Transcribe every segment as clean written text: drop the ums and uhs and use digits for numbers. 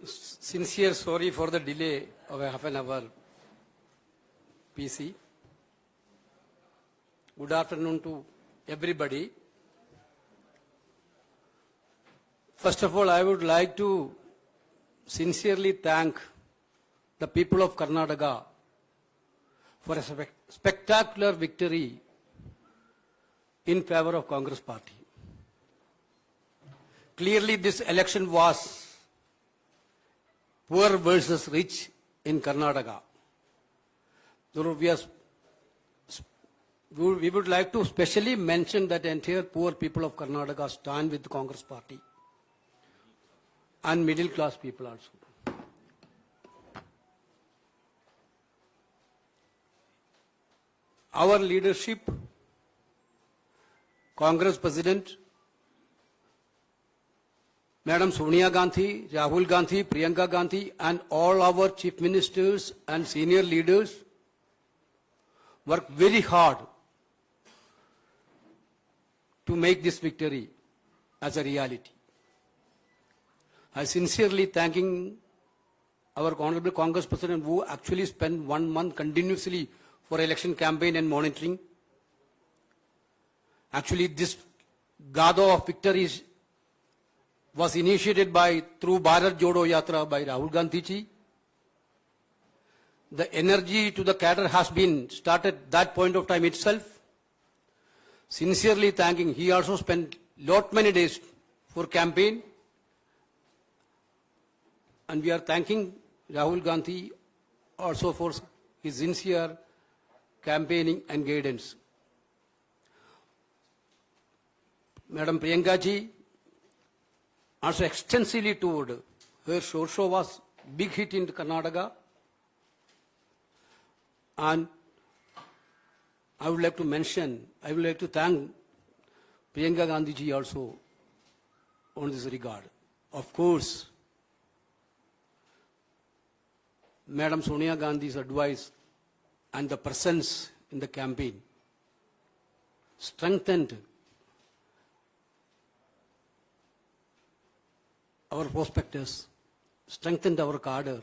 Sincere sorry for the delay of half an hour, PC. Good afternoon to everybody. First of all, I would like to sincerely thank the people of Karnataka for a spectacular victory in favor of Congress party. Clearly, this election was poor versus rich in Karnataka. So we would like to specially mention that entire poor people of Karnataka stand with the Congress party and middle class people also. Our leadership, Congress President, Madam Sonia Gandhi, Rahul Gandhi, Priyanka Gandhi, and all our chief ministers and senior leaders worked very hard to make this victory as a reality. I sincerely thanking our Honorable Congress President who actually spent 1 month continuously for election campaign and monitoring. Actually, this Gado of victory was initiated through Bharat Jodo Yatra by Rahul Gandhi ji. The energy to the cadre has been started that point of time itself. Sincerely thanking, he also spent many days for campaign. And we are thanking Rahul Gandhi also for his sincere campaigning and guidance. Madam Priyanka ji also extensively toured. Her show was big hit in Karnataka. And I would like to thank Priyanka Gandhi ji also on this regard. Of course, Madam Sonia Gandhi's advice and the presence in the campaign strengthened our prospectus, strengthened our cadre,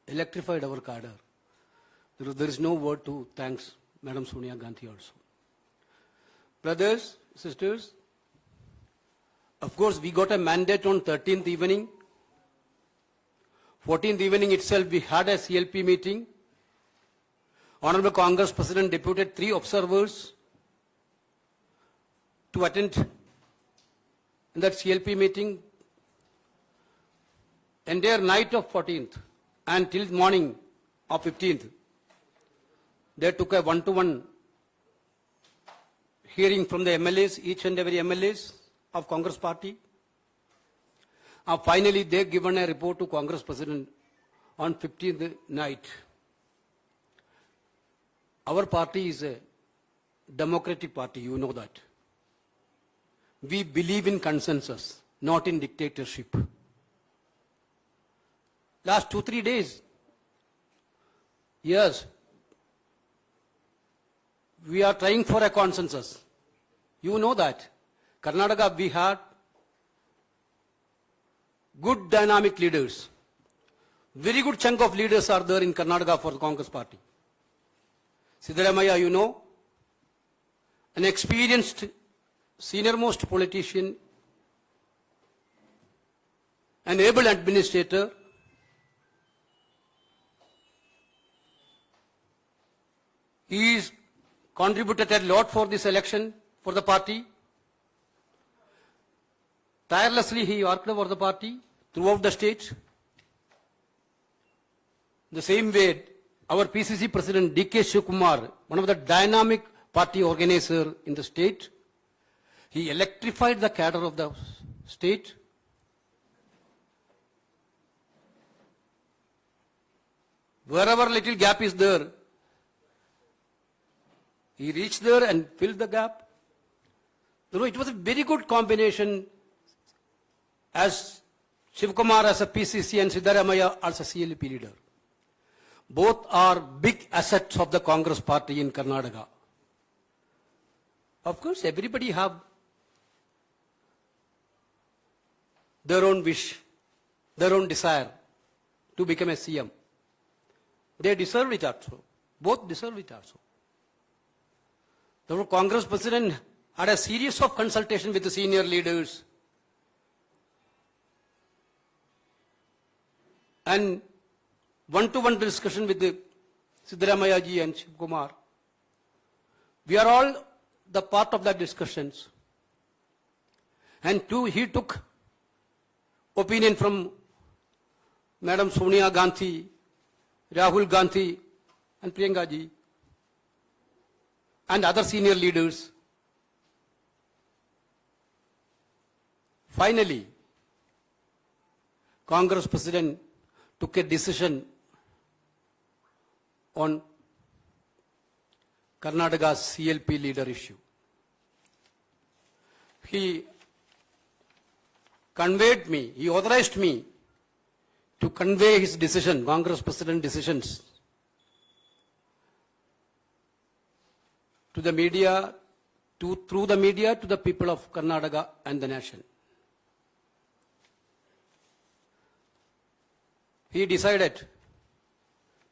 electrified our cadre. There is no word to thanks Madam Sonia Gandhi also. Brothers, sisters, of course we got a mandate on 13th evening. 14th evening itself we had a CLP meeting. Honorable Congress President deputed 3 observers to attend in that CLP meeting. Entire night of 14th and till morning of 15th, they took a one-to-one hearing from the MLAs, each and every MLAs of Congress party. Finally, they given a report to Congress President on 15th night. Our party is a democratic party, you know that. We believe in consensus, not in dictatorship. Last 2-3 days, yes, we are trying for a consensus. You know that. Karnataka, we had good dynamic leaders. Very good chunk of leaders are there in Karnataka for the Congress party. Siddaramaiah, you know, an experienced senior-most politician, an able administrator, he is contributed a lot for this election for the party. Tirelessly he worked for the party throughout the state. The same way, our PCC President D.K. Shivkumar, one of the dynamic party organizers in the state, he electrified the cadre of the state. Wherever little gap is there, he reached there and filled the gap. You know, it was a very good combination as Shivkumar as a PCC and Siddaramaiah as a CLP leader. Both are big assets of the Congress party in Karnataka. Of course, everybody have their own wish. their own desire to become a CM. They deserve it also. Both deserve it also. The Congress president had a series of consultation with the senior leaders and one-to-one discussion with the Siddaramaiah ji and Shiv Kumar. We are all the part of that discussions. And he took opinion from Madam Sonia Gandhi, Rahul Gandhi, and Priyanka ji, and other senior leaders. Finally, Congress President took a decision on Karnataka's CLP leader issue. He authorized me to convey his decision, Congress President decisions, to the media, through the media to the people of Karnataka and the nation. He decided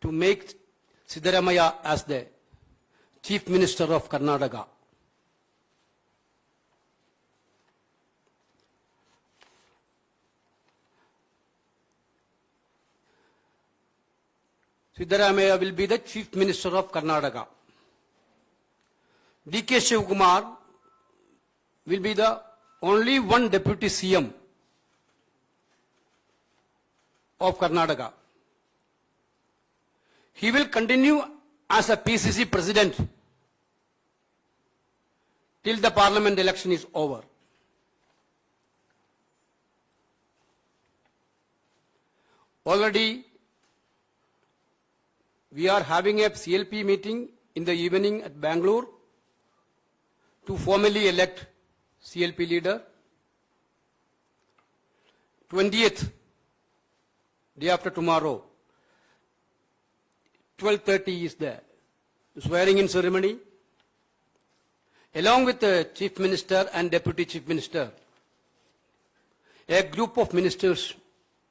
to make Siddaramaiah as the Chief Minister of Karnataka. Siddaramaiah will be the Chief Minister of Karnataka. D.K. Shivakumar will be the only one Deputy CM of Karnataka. He will continue as a PCC President till the Parliament election is over. Already we are having a CLP meeting in the evening at Bangalore to formally elect CLP leader. 20th, day after tomorrow, 12:30 is the swearing in ceremony. Along with the Chief Minister and Deputy Chief Minister, a group of ministers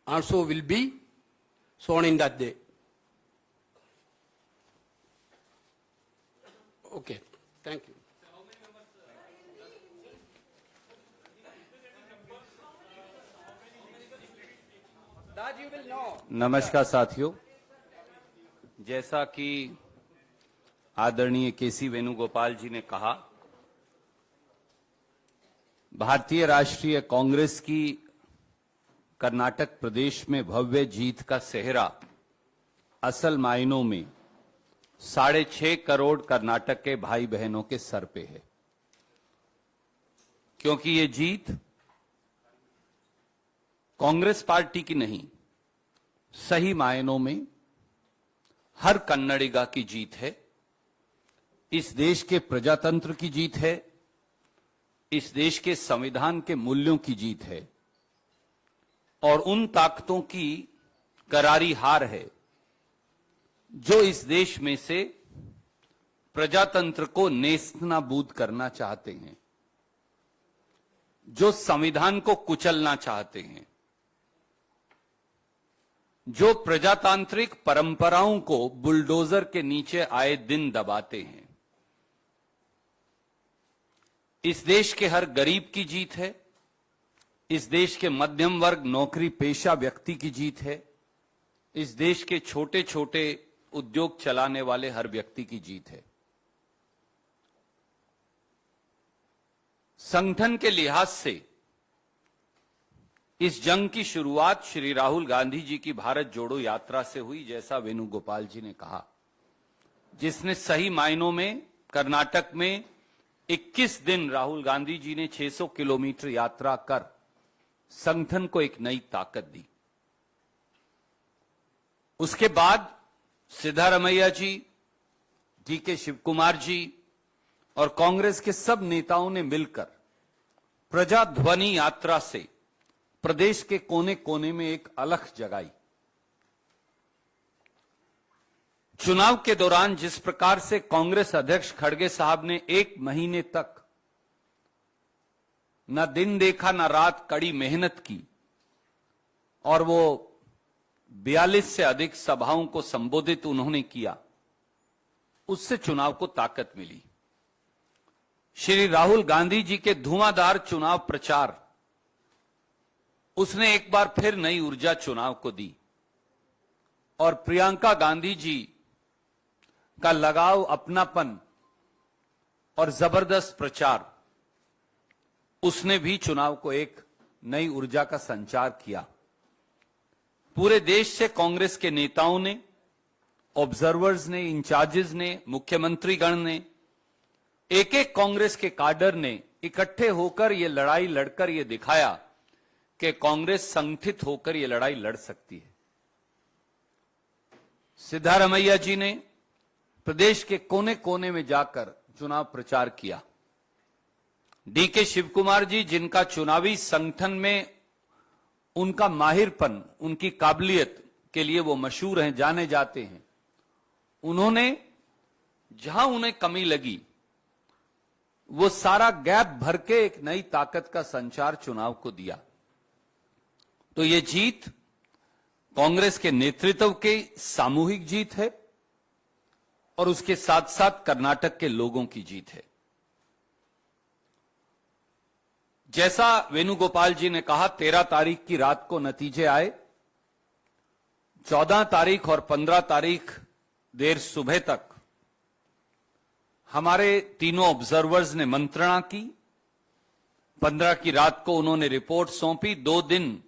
also will be sworn in that day. Okay, thank you. That you will know. नमस्कार साथियों, जैसा कि आदरणीय केसी वेणुगोपाल जी ने कहा, भारतीय राष्ट्रीय कांग्रेस की कर्नाटक प्रदेश में भव्य जीत का सेहरा असल मायनों में 6.5 करोड़ कर्नाटक के भाई बहनों के सर पे है, क्योंकि ये जीत कांग्रेस पार्टी की नहीं, सही मायनों में हर कन्नडिगा की जीत है। इस देश के प्रजातंत्र की जीत है, इस देश के संविधान के मूल्यों की जीत है और उन ताकतों की करारी हार है जो इस देश में से प्रजातंत्र को नेस्तनाबूद करना चाहते हैं, जो संविधान को कुचलना चाहते हैं, जो प्रजातांत्रिक परंपराओं को बुलडोजर के नीचे आए दिन दबाते हैं। इस देश के हर गरीब की जीत है, इस देश के मध्यम वर्ग नौकरी पेशा व्यक्ति की जीत है, इस देश के छोटे छोटे उद्योग चलाने वाले हर व्यक्ति की जीत है। संगठन के लिहाज से इस जंग की शुरुआत श्री राहुल गांधी जी की भारत जोड़ो यात्रा से हुई, जैसा वेणुगोपाल जी ने कहा, जिसने सही मायनों में कर्नाटक में 21 दिन राहुल गांधी जी ने 600 किलोमीटर यात्रा कर संगठन को एक नई ताकत दी। उसके बाद सिद्धारमैया जी, डी.के. शिवकुमार जी और कांग्रेस के सब नेताओं ने मिलकर प्रजाध्वनि यात्रा से प्रदेश के कोने कोने में एक अलख जगाई। चुनाव के दौरान जिस प्रकार से कांग्रेस अध्यक्ष खड़गे साहब ने 1 महीने तक न दिन देखा न रात कड़ी मेहनत की और वो 42 से अधिक सभाओं को संबोधित उन्होंने किया, उससे चुनाव को ताकत मिली। श्री राहुल गांधी जी के धुआंधार चुनाव प्रचार, उसने एक बार फिर नई ऊर्जा चुनाव को दी। और प्रियंका गांधी जी का लगाव, अपनापन और जबरदस्त प्रचार, उसने भी चुनाव को एक नई ऊर्जा का संचार किया। पूरे देश से कांग्रेस के नेताओं ने, ऑब्जर्वर्स ने, इंचार्जेस ने, मुख्यमंत्री गण ने, एक एक कांग्रेस के काडर ने इकट्ठे होकर ये लड़ाई लड़कर ये दिखाया कि कांग्रेस संगठित होकर ये लड़ाई लड़ सकती है। सिद्धारमैया जी ने प्रदेश के कोने कोने में जाकर चुनाव प्रचार किया। डीके शिवकुमार जी, जिनका चुनावी संगठन में उनका माहिरपन, उनकी काबिलियत के लिए वो मशहूर हैं, जाने जाते हैं, उन्होंने जहां उन्हें कमी लगी वो सारा गैप भर के एक नई ताकत का संचार चुनाव को दिया। तो ये जीत कांग्रेस के नेतृत्व की सामूहिक जीत है और उसके साथ साथ कर्नाटक के लोगों की जीत है। जैसा वेणुगोपाल जी ने कहा, 13 तारीख की रात को नतीजे आए। 14 तारीख और 15 तारीख देर सुबह तक हमारे तीनों ऑब्जर्वर्स ने मंत्रणा की। 15 की रात को उन्होंने रिपोर्ट सौंपी। 2 दिन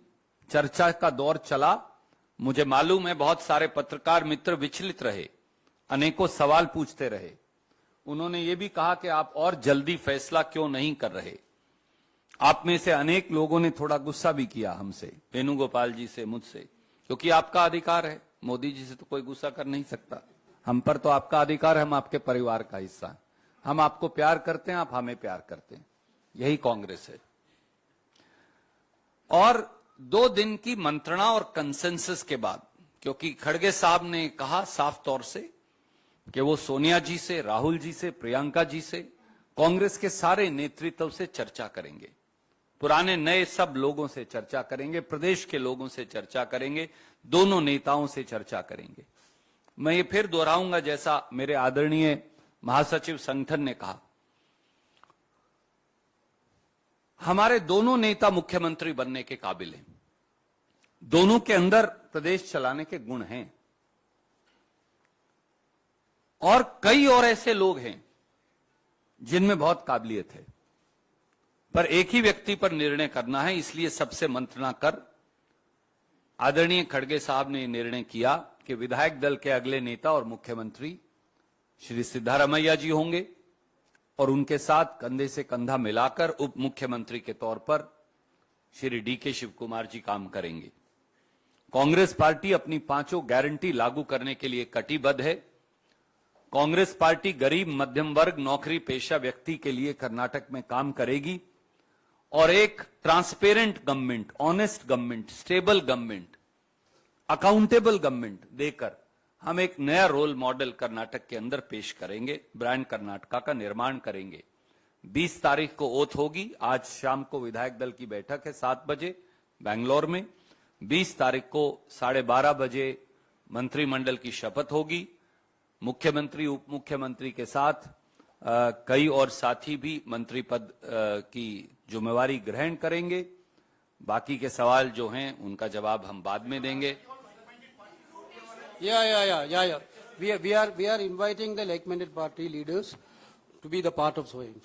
चर्चा का दौर चला। मुझे मालूम है बहुत सारे पत्रकार मित्र विचलित रहे, अनेकों सवाल पूछते रहे। उन्होंने ये भी कहा कि आप और जल्दी फैसला क्यों नहीं कर रहे। आप में से अनेक लोगों ने थोड़ा गुस्सा भी किया हमसे, वेणुगोपाल जी से, मुझसे, क्योंकि आपका अधिकार है। मोदी जी से तो कोई गुस्सा कर नहीं सकता। हम पर तो आपका अधिकार है, हम आपके परिवार का हिस्सा हैं। हम आपको प्यार करते हैं, आप हमें प्यार करते हैं। यही कांग्रेस है। और 2 दिन की मंत्रणा और कंसेंसस के बाद, क्योंकि खड़गे साहब ने कहा साफ तौर से कि वो सोनिया जी से, राहुल जी से, प्रियंका जी से, कांग्रेस के सारे नेतृत्व से चर्चा करेंगे, पुराने नए सब लोगों से चर्चा करेंगे, प्रदेश के लोगों से चर्चा करेंगे, दोनों नेताओं से चर्चा करेंगे। मैं ये फिर दोहराऊंगा जैसा मेरे आदरणीय महासचिव संगठन ने कहा, हमारे दोनों नेता मुख्यमंत्री बनने के काबिल हैं। दोनों के अंदर प्रदेश चलाने के गुण हैं। और कई और ऐसे लोग हैं जिनमें बहुत काबिलियत है, पर एक ही व्यक्ति पर निर्णय करना है। इसलिए सबसे मंत्रणा कर आदरणीय खड़गे साहब ने निर्णय किया कि विधायक दल के अगले नेता और मुख्यमंत्री श्री सिद्धारमैया जी होंगे और उनके साथ कंधे से कंधा मिलाकर उप मुख्यमंत्री के तौर पर श्री डीके शिवकुमार जी काम करेंगे। कांग्रेस पार्टी अपनी 5 गारंटी लागू करने के लिए कटिबद्ध है। कांग्रेस पार्टी गरीब, मध्यम वर्ग, नौकरी पेशा व्यक्ति के लिए कर्नाटक में काम करेगी और एक transparent government, honest government, stable government, accountable government देकर हम एक नया रोल मॉडल कर्नाटक के अंदर पेश करेंगे। ब्रांड कर्नाटका का निर्माण करेंगे। 20 तारीख को ओथ होगी। आज शाम को विधायक दल की बैठक है 7 बजे बेंगलोर में। 20 तारीख को 12:30 बजे मंत्रिमंडल की शपथ होगी। मुख्यमंत्री, उप मुख्यमंत्री के साथ कई और साथी भी मंत्री पद की जिम्मेवारी ग्रहण करेंगे। बाकी के सवाल जो हैं उनका जवाब हम बाद में देंगे। Yeah. We are inviting the like-minded party leaders to be the part of Swayam.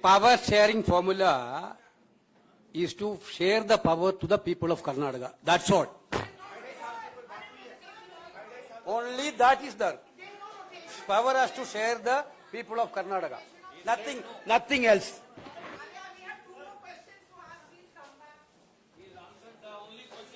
Power sharing formula is to share the power to the people of Karnataka. That's all. Only that is there. Power has to share the people of Karnataka. Nothing else.